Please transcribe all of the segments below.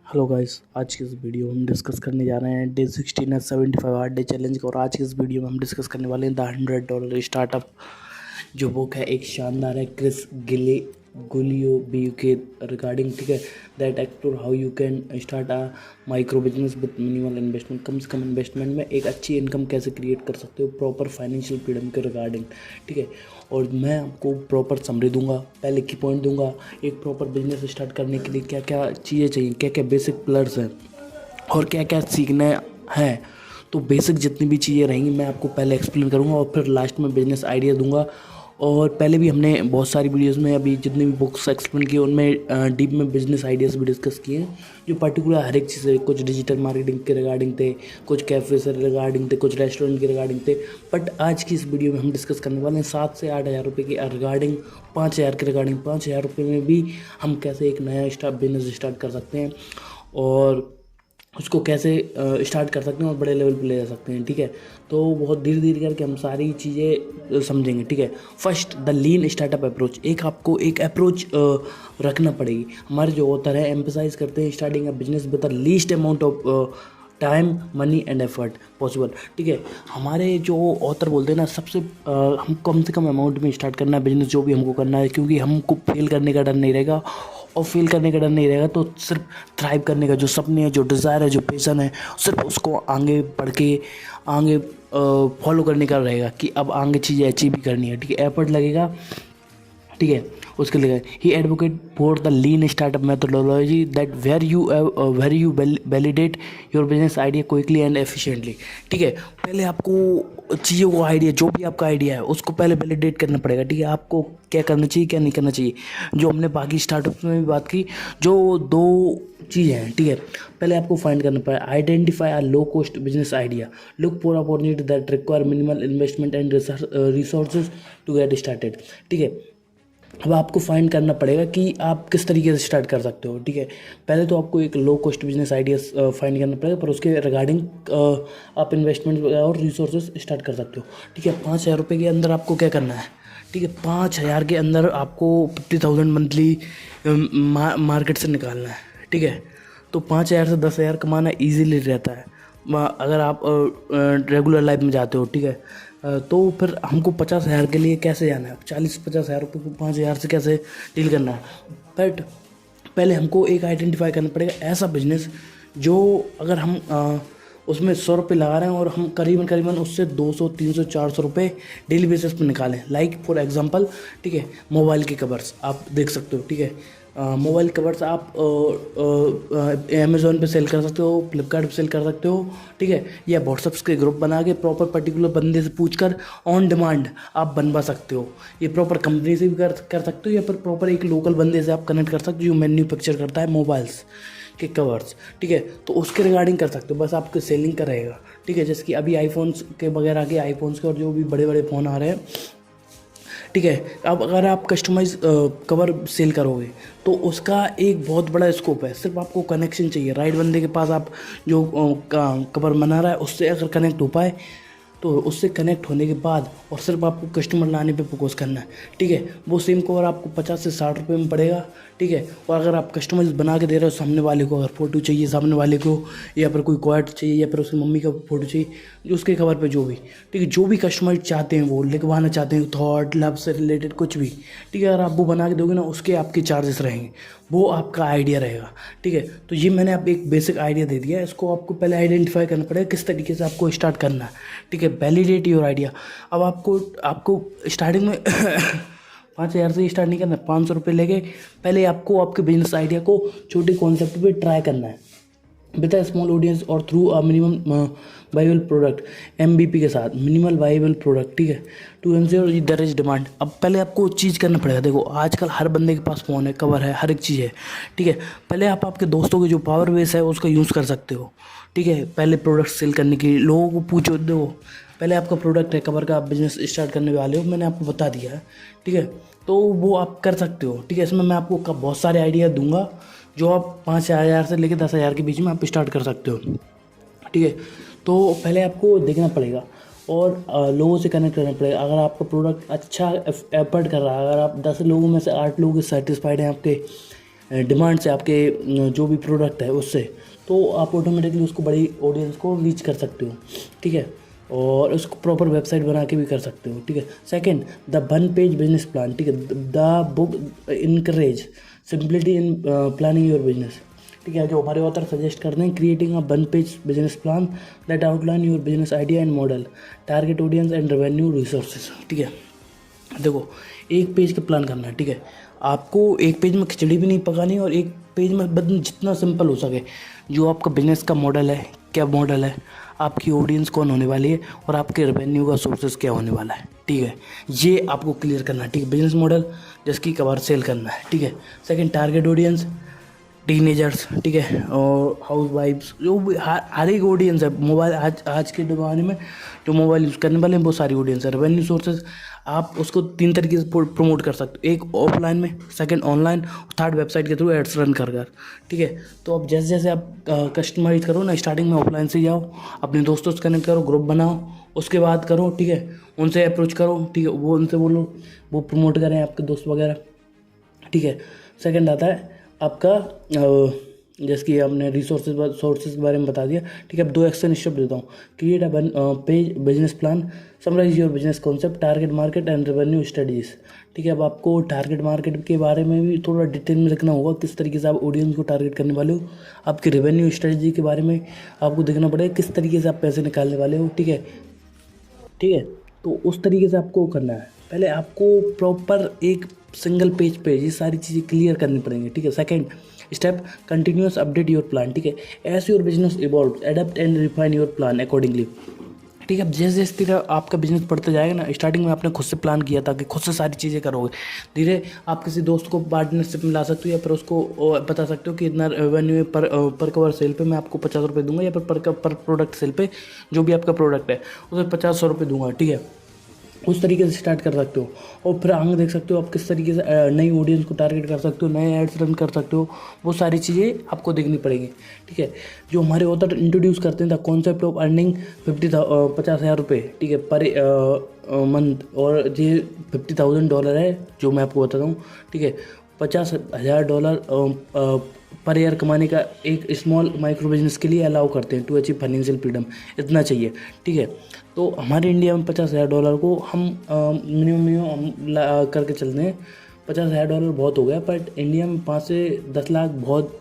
Hello guys, आज की इस वीडियो में हम डिस्कस करने जा रहे हैं डे 16 75 हार्ड डे चैलेंज का। और आज की इस वीडियो में हम डिस्कस करने वाले हैं द $100 स्टार्टअप, जो बुक है एक शानदार है क्रिस गुलियो के रिगार्डिंग, ठीक है, that explore how you can start a micro business with minimal investment. कम से कम इन्वेस्टमेंट में एक अच्छी इनकम कैसे क्रिएट कर सकते हो प्रॉपर फाइनेंशियल फ्रीडम के रिगार्डिंग, ठीक है। और मैं आपको प्रॉपर समरी दूंगा, पहले की पॉइंट दूंगा, एक प्रॉपर बिजनेस स्टार्ट करने के लिए क्या क्या चीज़ें चाहिए, क्या क्या बेसिक पिलर्स हैं और क्या क्या सीखना है। तो बेसिक जितनी भी चीज़ें रहेंगी मैं आपको पहले एक्सप्लेन करूँगा और फिर लास्ट में बिजनेस आइडिया दूंगा। और पहले भी हमने बहुत सारी वीडियोस में अभी जितनी भी बुक्स एक्सप्लेन की उनमें डीप में बिजनेस आइडियाज़ भी डिस्कस किए हैं, जो पर्टिकुलर हर एक चीज़ है। कुछ डिजिटल मार्केटिंग के रिगार्डिंग थे, कुछ कैफे से रिगार्डिंग थे, कुछ रेस्टोरेंट के रिगार्डिंग थे। बट आज की इस वीडियो में हम डिस्कस करने वाले हैं 7 से 8 हज़ार रुपये के रिगार्डिंग, 5 हज़ार के रिगार्डिंग। 5 हज़ार रुपये में भी हम कैसे एक नया बिजनेस स्टार्ट कर सकते हैं और उसको कैसे स्टार्ट कर सकते हैं और बड़े लेवल पे ले जा सकते हैं, ठीक है। तो बहुत धीरे धीरे करके हम सारी चीज़ें समझेंगे, ठीक है। First, the lean startup approach. आपको एक अप्रोच रखना पड़ेगी। हमारे जो ऑथर है एम्फसाइज करते हैं starting a business with the least amount of time, money and effort possible, ठीक है। हमारे जो ऑथर बोलते हैं ना, सबसे हम कम से कम अमाउंट में स्टार्ट करना है बिजनेस, जो भी हमको करना है, क्योंकि हमको फेल करने का डर नहीं रहेगा। और फेल करने का डर नहीं रहेगा तो सिर्फ थ्राइव करने का जो सपने है, जो डिज़ायर है, जो पैशन है, सिर्फ उसको आगे बढ़ के आगे फॉलो करने का रहेगा कि अब आगे चीज़ें अचीव भी करनी है, ठीक है। एफर्ट लगेगा, ठीक है। उसके लिए ही advocate for the lean startup methodology that where you validate your business idea quickly and efficiently, ठीक है। पहले आपको चीज़ों को आइडिया, जो भी आपका आइडिया है उसको पहले वैलिडेट करना पड़ेगा, ठीक है। आपको क्या करना चाहिए, क्या नहीं करना चाहिए, जो हमने बाकी स्टार्टअप्स में भी बात की। जो दो चीज़ें हैं, ठीक है, पहले आपको फाइंड करना पड़ेगा। Identify a low cost business idea, look for opportunity that require minimal investment and resources to get started, ठीक है। अब आपको फाइंड करना पड़ेगा कि आप किस तरीके से स्टार्ट कर सकते हो, ठीक है। पहले तो आपको एक लो कॉस्ट बिजनेस आइडिया फाइंड करना पड़ेगा, पर उसके रिगार्डिंग आप इन्वेस्टमेंट और रिसोर्सेज स्टार्ट कर सकते हो, ठीक है। 5 हज़ार रुपये के अंदर आपको क्या करना है, ठीक है। 5 हज़ार के अंदर आपको 50,000 मंथली मार्केट से निकालना है, ठीक है। तो 5 हज़ार से 10 हज़ार कमाना ईजीली रहता है अगर आप रेगुलर लाइफ में जाते हो, ठीक है। तो फिर हमको 50 हज़ार के लिए कैसे जाना है, 40-50 हज़ार रुपये को 5 हज़ार से कैसे डील करना है। बट पहले हमको एक आइडेंटिफाई करना पड़ेगा ऐसा बिजनेस जो अगर हम उसमें 100 रुपये लगा रहे हैं और हम करीबन उससे 200, 300, 400 रुपये डेली बेसिस पर निकालें। लाइक फॉर एग्जांपल, ठीक है, मोबाइल के कवर्स आप देख सकते हो, ठीक है। मोबाइल कवर्स आप अमेज़ोन पे सेल कर सकते हो, फ्लिपकार्ट पे सेल कर सकते हो, ठीक है। या व्हाट्सएप के ग्रुप बना के प्रॉपर पर्टिकुलर बंदे से पूछकर ऑन डिमांड आप बनवा सकते हो। ये प्रॉपर कंपनी से भी कर सकते हो, या फिर प्रॉपर एक लोकल बंदे से आप कनेक्ट कर सकते हो जो मैन्युफैक्चर करता है मोबाइल्स के कवर्स, ठीक है। तो उसके रिगार्डिंग कर सकते हो, बस आपको सेलिंग का रहेगा, ठीक है। जैसे कि अभी आईफोन्स के वगैरह के, आईफोन्स के और जो भी बड़े बड़े फ़ोन आ रहे हैं, ठीक है। अब अगर आप कस्टमाइज कवर सेल करोगे तो उसका एक बहुत बड़ा स्कोप है। सिर्फ आपको कनेक्शन चाहिए, राइट बंदे के पास आप जो कवर बना रहा है उससे अगर कनेक्ट हो पाए तो उससे कनेक्ट होने के बाद और सिर्फ आपको कस्टमर लाने पे फोकस करना है, ठीक है। वो सेम कवर आपको 50 से 60 रुपये में पड़ेगा, ठीक है। और अगर आप कस्टमाइज बना के दे रहे हो सामने वाले को, अगर फ़ोटो चाहिए सामने वाले को, या फिर कोई क्वाड चाहिए, या फिर उसकी मम्मी का फ़ोटो चाहिए, उसके कवर पे जो भी, ठीक है, जो भी कस्टमाइज चाहते हैं, वो लिखवाना चाहते हैं, थॉट लव से रिलेटेड कुछ भी, ठीक है। अगर आप वो बना के दोगे ना, उसके आपके चार्जेस रहेंगे, वो आपका आइडिया रहेगा, ठीक है। तो ये मैंने आप एक बेसिक आइडिया दे दिया है। इसको आपको पहले आइडेंटिफाई करना पड़ेगा किस तरीके से आपको स्टार्ट करना है, ठीक है। Validate your idea. अब आपको स्टार्टिंग में 5 हज़ार से स्टार्ट नहीं करना है, 500 रुपये लेके पहले आपको आपके बिजनेस आइडिया को छोटे कॉन्सेप्ट पे ट्राई करना है विद अ स्मॉल ऑडियंस और through a minimum viable product, MVP के साथ, मिनिमल वाइबल प्रोडक्ट, ठीक है, to ensure there is demand. अब पहले आपको चीज़ करना पड़ेगा। देखो आजकल हर बंदे के पास फ़ोन है, कवर है, हर एक चीज़ है, ठीक है। पहले आप आपके दोस्तों के जो पावर बेस है उसका यूज़ कर सकते हो, ठीक है। पहले प्रोडक्ट सेल करने के लिए लोगों को पूछो, दो पहले आपका प्रोडक्ट है, कवर का आप बिजनेस स्टार्ट करने वाले हो, मैंने आपको बता दिया है, ठीक है। तो वो आप कर सकते हो, ठीक है। इसमें मैं आपको बहुत सारे आइडिया दूंगा जो आप 5 हज़ार से लेकर 10 हज़ार के बीच में आप स्टार्ट कर सकते हो, ठीक है। तो पहले आपको देखना पड़ेगा और लोगों से कनेक्ट करना पड़ेगा। अगर आपका प्रोडक्ट अच्छा एफर्ट कर रहा है, अगर आप 10 लोगों में से 8 लोग सेटिस्फाइड हैं आपके डिमांड से, आपके जो भी प्रोडक्ट है उससे, तो आप ऑटोमेटिकली उसको बड़ी ऑडियंस को रीच कर सकते हो, ठीक है। और उसको प्रॉपर वेबसाइट बना के भी कर सकते हो, ठीक है। Second, the one page business plan, ठीक है। The book encourage simplicity in planning your business, ठीक है। जो हमारे ऑथर सजेस्ट करते हैं, creating a one page business plan that outline your business idea and model, target audience and revenue resources, ठीक है। देखो, एक पेज का प्लान करना है, ठीक है। आपको एक पेज में खिचड़ी भी नहीं पकानी और एक पेज में बस जितना सिंपल हो सके, जो आपका बिजनेस का मॉडल है, क्या मॉडल है, आपकी ऑडियंस कौन होने वाली है और आपके रेवेन्यू का सोर्सेज क्या होने वाला है, ठीक है। ये आपको क्लियर करना है, ठीक है। बिजनेस मॉडल जिसकी कवर सेल करना है, ठीक है। सेकंड, टारगेट ऑडियंस टीनेजर्स, ठीक है, और हाउस वाइफ्स, जो भी हर एक ऑडियंस है। मोबाइल आज के ज़माने में जो मोबाइल यूज़ करने वाले हैं वो सारी ऑडियंस है। रेवेन्यू सोर्सेज आप उसको 3 तरीके से प्रमोट कर सकते हो, एक ऑफलाइन में, सेकंड ऑनलाइन, थर्ड वेबसाइट के थ्रू एड्स रन कर, ठीक है। तो अब जैसे जैसे आप कस्टमाइज करो ना, स्टार्टिंग में ऑफलाइन से जाओ, अपने दोस्तों से कनेक्ट करो, ग्रुप बनाओ, उसके बाद करो, ठीक है। उनसे अप्रोच करो, ठीक है, वो उनसे बोलो, वो प्रमोट करें आपके दोस्त वगैरह, ठीक है। सेकंड आता है आपका जैसे कि आपने सोर्सेज के बारे में बता दिया, ठीक है। अब 2 एक्शन स्टेप देता हूँ। Create a page business plan, summarise your business concept, target market and revenue studies, ठीक है। अब आपको टारगेट मार्केट के बारे में भी थोड़ा डिटेल में लिखना होगा, किस तरीके से आप ऑडियंस को टारगेट करने वाले हो। आपकी रेवेन्यू स्ट्रेटजी के बारे में आपको देखना पड़ेगा, किस तरीके से आप पैसे निकालने वाले हो, ठीक है, ठीक है। तो उस तरीके से आपको करना है। पहले आपको प्रॉपर एक सिंगल पेज पे ये सारी चीज़ें क्लियर करनी पड़ेंगी, ठीक है। Second step, continuous update your plan, ठीक है। As your business evolve adapt and refine your plan accordingly, ठीक है। अब जैसे जैसे तेरा आपका बिजनेस बढ़ता जाएगा ना, स्टार्टिंग में आपने खुद से प्लान किया था कि खुद से सारी चीज़ें करोगे, धीरे आप किसी दोस्त को पार्टनरशिप में ला सकते हो, या फिर उसको बता सकते हो कि इतना रेवेन्यू है पर कवर सेल पे मैं आपको 50 रुपये दूंगा, या फिर पर प्रोडक्ट सेल पे जो भी आपका प्रोडक्ट है उसे 50-100 रुपये दूंगा, ठीक है। उस तरीके से स्टार्ट कर सकते हो। और फिर आगे देख सकते हो आप किस तरीके से नई ऑडियंस को टारगेट कर सकते हो, नए एड्स रन कर सकते हो, वो सारी चीज़ें आपको देखनी पड़ेंगी, ठीक है। जो हमारे ऑथर इंट्रोड्यूस करते हैं, द कॉन्सेप्ट ऑफ अर्निंग 50,000 रुपये, ठीक है, पर मंथ, और ये $50,000 है जो मैं आपको बताता हूँ, ठीक है। $50,000 पर ईयर कमाने का एक स्मॉल माइक्रो बिजनेस के लिए अलाउ करते हैं टू अचीव फाइनेंशियल फ्रीडम, इतना चाहिए, ठीक है। तो हमारे इंडिया में $50,000 को हम मिनिमम हम करके चलते हैं। $50,000 बहुत हो गया, बट इंडिया में 5 से 10 लाख बहुत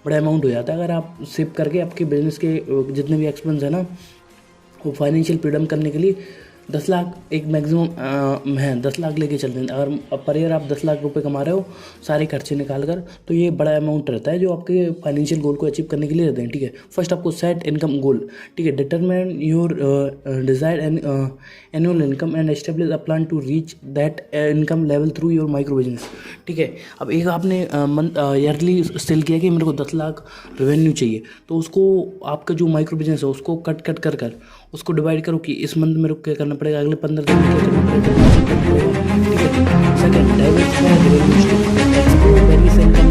बड़ा अमाउंट हो जाता है। अगर आप सेव करके आपके बिजनेस के जितने भी एक्सपेंस है ना, वो फाइनेंशियल फ्रीडम करने के लिए 10 लाख एक मैक्सिमम है, 10 लाख लेके चलते हैं। अगर पर ईयर आप 10 लाख रुपए कमा रहे हो सारे खर्चे निकाल कर, तो ये बड़ा अमाउंट रहता है जो आपके फाइनेंशियल गोल को अचीव करने के लिए रहते हैं, ठीक है। फर्स्ट आपको सेट इनकम गोल, ठीक है, determine your desired annual income and establish a plan to reach that income level through your micro business, ठीक है। अब एक आपने ईयरली सेल किया कि मेरे को 10 लाख रेवेन्यू चाहिए, तो उसको आपका जो माइक्रो बिजनेस है उसको कट कर उसको डिवाइड करो कि इस मंथ मेरे को क्या करना पड़ेगा, अगले 15 दिन में क्या करना पड़ेगा, ठीक है। Second, diversify revenue stream, explore various income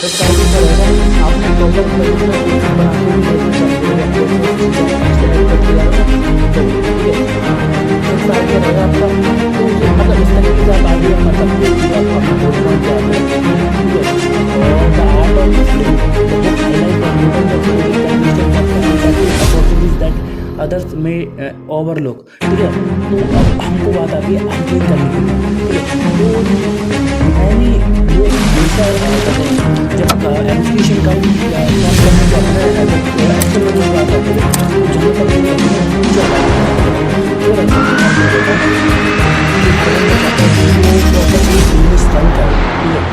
subscribe का रहेगा। आपने प्रॉपर पर्टिकुलर बेसिस बना के भी कैसे चलते हैं तो ठीक है फिक्स आइडिया रहेगा आपका। तो ये मतलब इस तरीके से आप आइडिया मतलब कि आप अपने बोलना चाहते हैं ठीक है। और the art of listening the book highlight the importance of opportunities that others में ओवरलुक ठीक है। तो अब हमको बात आती है अर्निंग करने की ठीक है। तो मैंने वो हमेशा जब एजुकेशन का काम करने जाता है एक्शन में जो बात आती है जहाँ पर बिजनेस रन करे ठीक है।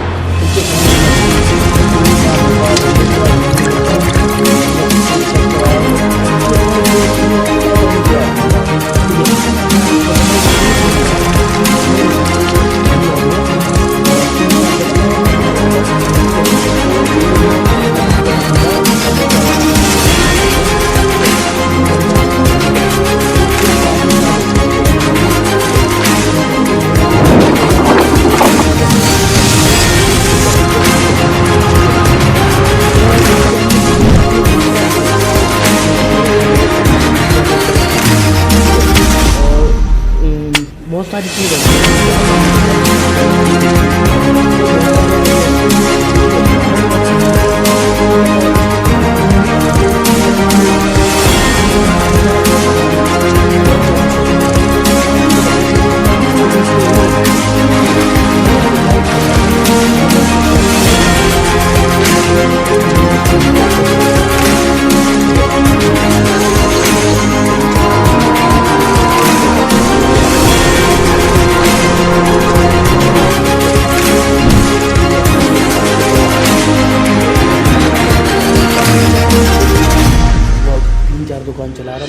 बहुत सारी चीज़ें दुकान चला रहा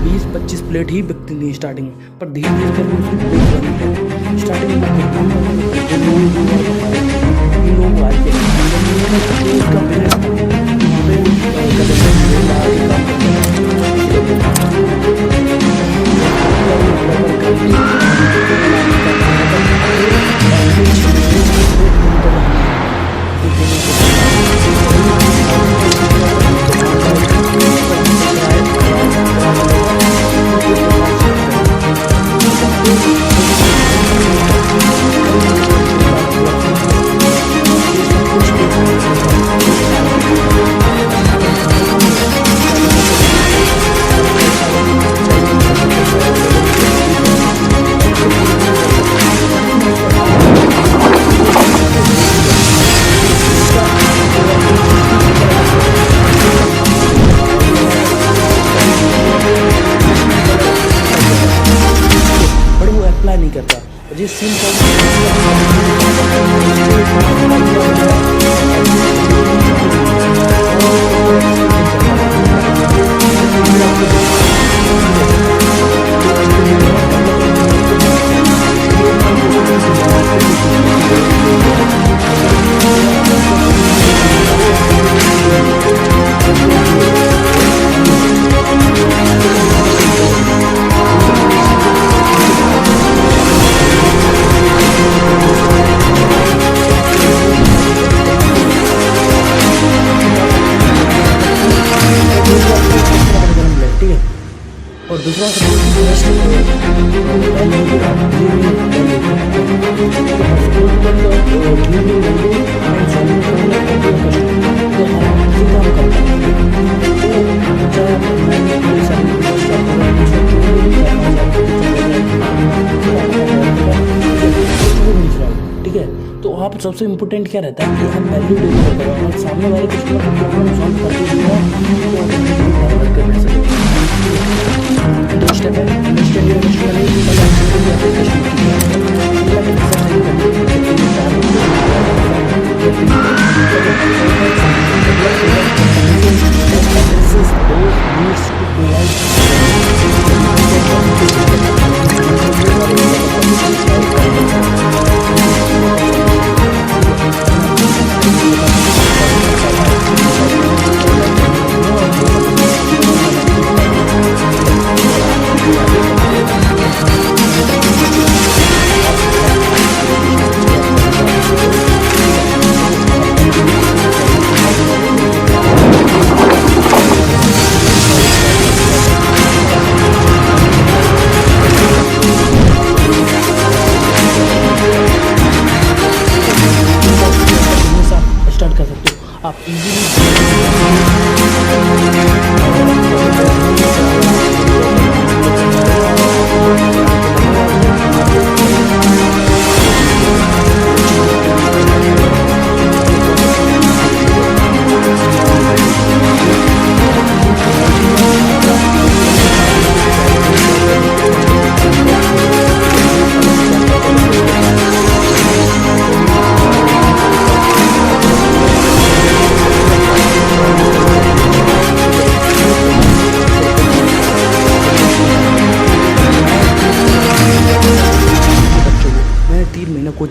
बीस 25 प्लेट ही बिकती थी स्टार्टिंग में, पर धीरे धीरे करके उसकी बेच बनी है। स्टार्टिंग में लोग आए थे उसका बिजनेस नहीं करता जिस सीन और दूसरा ठीक है। तो आप सबसे इम्पोर्टेंट क्या रहता है कि हम वैल्यू डिलीवर करें और सामने वाले कस्टमर को प्रॉब्लम सॉल्व करके देना तो दो स्टेप है अंडरस्टैंड योर कस्टमर नीड्स और अंडरस्टैंड योर कस्टमर की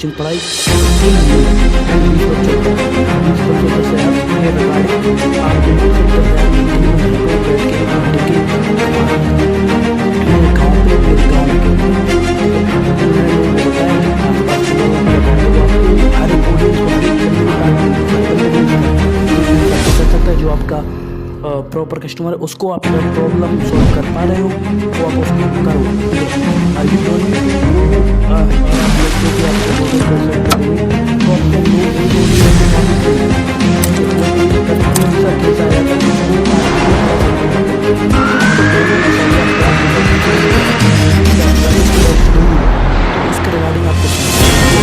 कोचिंग पढ़ाई 3 महीने 20 बच्चों से आप ये रिगार्डिंग आप बिल्कुल 70,000 मंथली में घर पे बैठ के आप टिके मेरे गाँव पे मेरे गाँव के मैंने लोगों को बताया कि आस-पास के लोगों को बताया वो आपको हर एक ऑडियंस को हर एक करता है जो आपका प्रॉपर कस्टमर है उसको आप प्रॉब्लम सॉल्व कर पा रहे हो तो आप उसको करो। अभी इसके रिगार्डिंग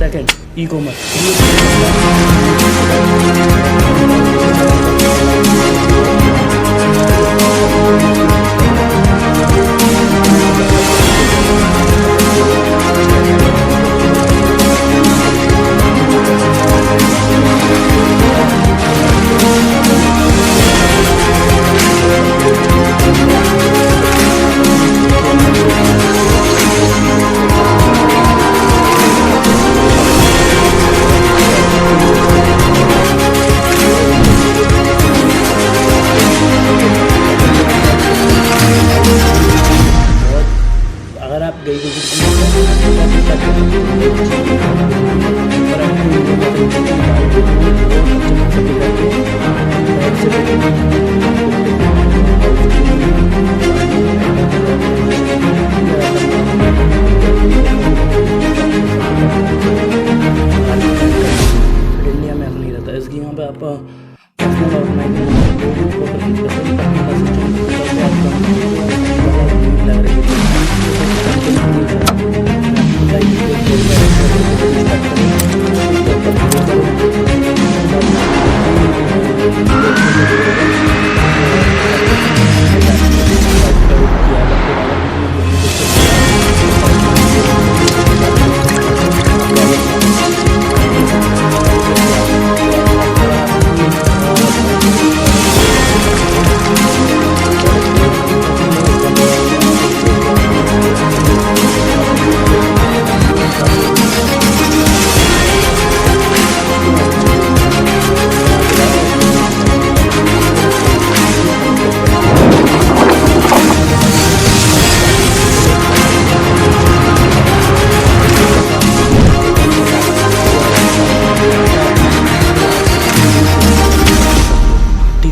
सेकंड ई-कॉमर्स अगर आप गई इंडिया में नहीं रहता इसकी यहाँ पे आप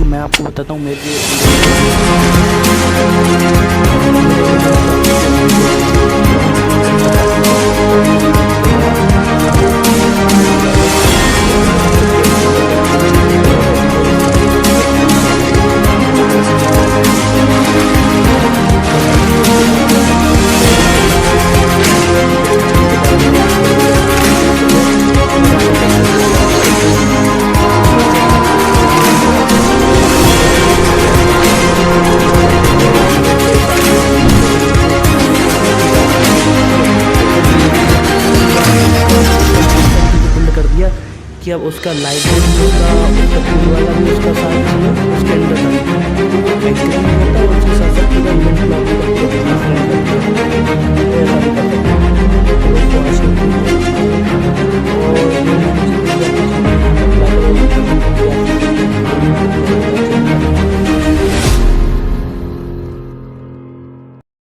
मैं आपको बताता हूँ मेरे कि अब उसका लाइब्रेरी उसका फूल वाला भी उसका साथ चाहिए उसके अंदर होता है और उसके साथ साथ पूरा इवेंट